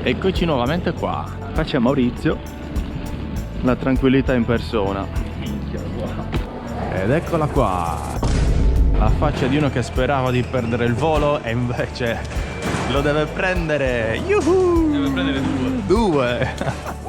Eccoci nuovamente qua. Qua c'è Maurizio, la tranquillità in persona. Ed eccola qua, la faccia di uno che sperava di perdere il volo e invece lo deve prendere. Yuhu! Deve prendere Due.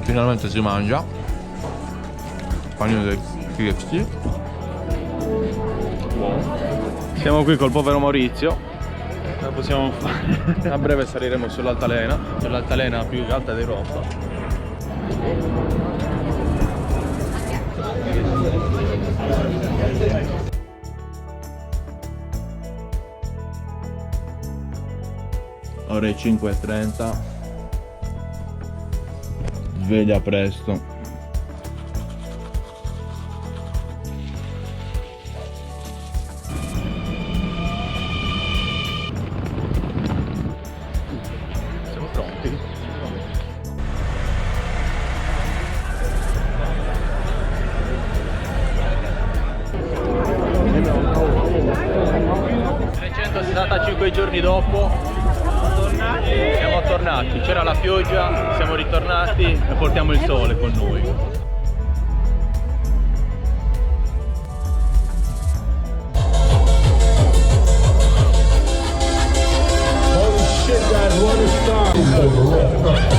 Finalmente si mangia. Panino del KFC. Siamo qui col povero Maurizio. La possiamo fare. A breve saliremo sull'altalena. Sull'altalena più alta d'Europa. Ore 5:30. Sveglia presto. Siamo pronti? ...365 giorni dopo siamo tornati, c'era la pioggia, siamo ritornati e portiamo il sole con noi. Holy shit, guys, what a start.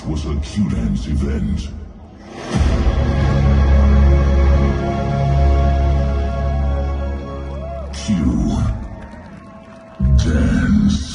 was a Q-Dance event. Q-Dance.